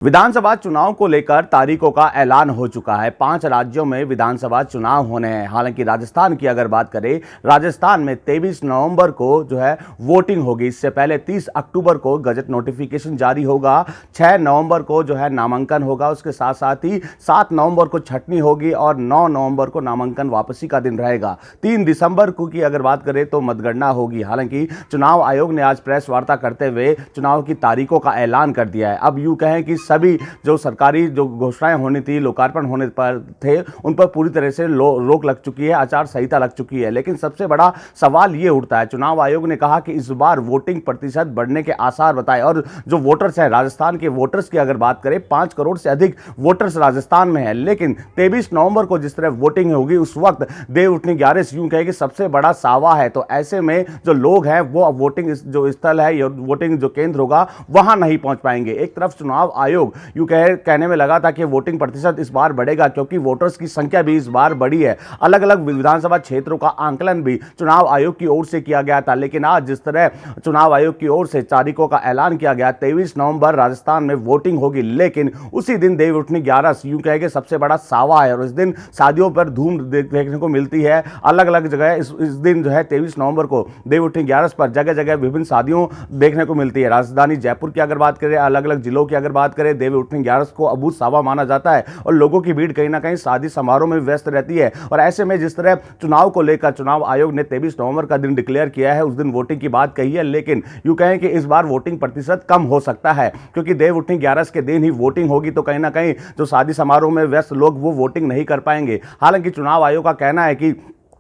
विधानसभा चुनाव को लेकर तारीखों का ऐलान हो चुका है। 5 राज्यों में विधानसभा चुनाव होने हैं। हालांकि राजस्थान की अगर बात करें, राजस्थान में 23 नवंबर को वोटिंग होगी। इससे पहले 30 अक्टूबर को गजट नोटिफिकेशन जारी होगा। 6 नवंबर को नामांकन होगा। उसके साथ साथ ही 7 नवंबर को छटनी होगी और 9 नवंबर को नामांकन वापसी का दिन रहेगा। 3 दिसंबर को की अगर बात करें तो मतगणना होगी। हालांकि चुनाव आयोग ने आज प्रेस वार्ता करते हुए चुनाव की तारीखों का ऐलान कर दिया है। अब यूं कहें कि सभी जो सरकारी जो घोषणाएं होनी थी, लोकार्पण होने पर थे, उन पर पूरी तरह से रोक लग चुकी है, आचार संहिता लग चुकी है। लेकिन सबसे बड़ा सवाल यह उठता है, चुनाव आयोग ने कहा कि इस बार वोटिंग प्रतिशत बढ़ने के आसार बताए। और जो वोटर्स हैं, राजस्थान के वोटर्स की अगर बात करें, 5 करोड़ से अधिक वोटर्स राजस्थान में है। लेकिन 23 नवंबर को जिस तरह वोटिंग होगी, उस वक्त देव उठनी 11 यूं कहे कि सबसे बड़ा सावा है। तो ऐसे में जो लोग हैं वो वोटिंग जो स्थल है या वोटिंग जो केंद्र होगा वहां नहीं पहुंच पाएंगे। एक तरफ चुनाव आयोग कहने में लगा था कि वोटिंग प्रतिशत इस बार बढ़ेगा, क्योंकि वोटर्स की संख्या भी इस बार बढ़ी है। अलग अलग विधानसभा क्षेत्रों का आंकलन भी चुनाव आयोग की ओर से किया गया था। लेकिन आज जिस तरह चुनाव आयोग की ओर से तारीखों का ऐलान किया गया, 23 नवंबर राजस्थान में वोटिंग होगी। लेकिन उसी दिन देव उठनी 11 यूं कहे कि सबसे बड़ा सावा है और इस दिन शादियों पर धूम देखने को मिलती है। अलग अलग जगह इस दिन 23 नवंबर को देव उठनी 11 पर जगह जगह विभिन्न शादियों देखने को मिलती है। राजधानी जयपुर की अगर बात करें, अलग अलग जिलों की अगर बात करें, देव उठनी 11 को अबूझ सावा माना जाता है और लोगों की भीड़ कहीं ना कहीं शादी समारोह में व्यस्त रहती है। और ऐसे में जिस तरह चुनाव को लेकर चुनाव आयोग ने 23 नवंबर का दिन डिक्लेयर किया है, उस दिन वोटिंग की बात कही है। लेकिन यूं कहें कि इस बार वोटिंग प्रतिशत कम हो सकता है, क्योंकि देव उठनी 11 के दिन ही वोटिंग होगी। तो कहीं ना कहीं जो शादी समारोह में व्यस्त लोग वो वोटिंग नहीं कर पाएंगे। हालांकि चुनाव आयोग का कहना है कि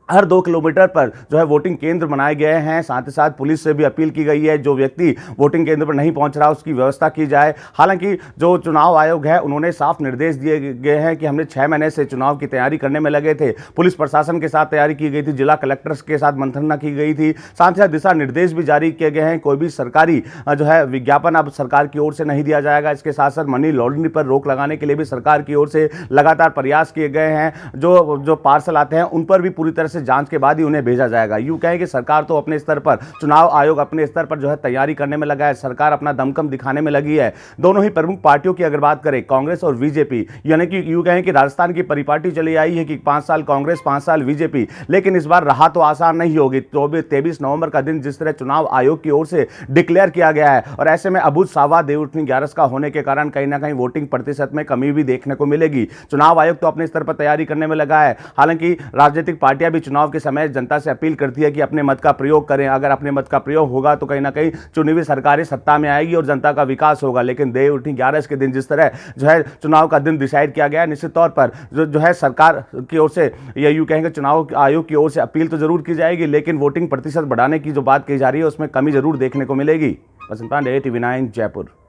हर 2 किलोमीटर पर वोटिंग केंद्र बनाए गए हैं। साथ ही साथ पुलिस से भी अपील की गई है, जो व्यक्ति वोटिंग केंद्र पर नहीं पहुंच रहा उसकी व्यवस्था की जाए। हालांकि जो चुनाव आयोग है, उन्होंने साफ निर्देश दिए गए हैं कि हमने 6 महीने से चुनाव की तैयारी करने में लगे थे। पुलिस प्रशासन के साथ तैयारी की गई थी, जिला कलेक्टर्स के साथ मंथना की गई थी। साथ ही साथ दिशा निर्देश भी जारी किए गए हैं। कोई भी सरकारी विज्ञापन अब सरकार की ओर से नहीं दिया जाएगा। इसके साथ साथ मनी लॉन्ड्रिंग पर रोक लगाने के लिए भी सरकार की ओर से लगातार प्रयास किए गए हैं। जो पार्सल आते हैं उन पर भी पूरी तरह से जांच के बाद ही उन्हें भेजा जाएगा। यूं कहें कि सरकार तो अपने स्तर पर, चुनाव आयोग अपने स्तर पर तैयारी करने में लगा है। सरकार अपना दमखम दिखाने में लगी है। दोनों ही प्रमुख पार्टियों की अगर बात करें, कांग्रेस और बीजेपी, यानी कि यूं कहें कि राजस्थान की परिपाटी चली आई है कि 5 साल कांग्रेस, 5 साल बीजेपी। लेकिन इस बार रहा तो आसान नहीं होगी। 23 नवंबर का दिन जिस तरह चुनाव आयोग की ओर से डिक्लेयर किया गया है, और ऐसे में अबूझ सावा देव उठनी 11 का होने के कारण कहीं ना कहीं वोटिंग प्रतिशत में कमी भी देखने को मिलेगी। चुनाव आयोग तो अपने स्तर पर तैयारी करने में लगा है। हालांकि राजनीतिक पार्टियां भी चुनाव के समय जनता से अपील करती है कि अपने मत का प्रयोग करें। अगर अपने मत का प्रयोग होगा तो कहीं ना कहीं चुनी हुई सरकारें सत्ता में आएगी और जनता का विकास होगा। लेकिन देव उठनी 11 के दिन जिस तरह चुनाव का दिन डिसाइड किया गया है, निश्चित तौर पर सरकार की ओर से या यूं कहेंगे चुनाव आयोग की ओर से अपील तो जरूर की जाएगी, लेकिन वोटिंग प्रतिशत बढ़ाने की जो बात कही जा रही है उसमें कमी जरूर देखने को मिलेगी। वसंत पांडे, TV9 जयपुर।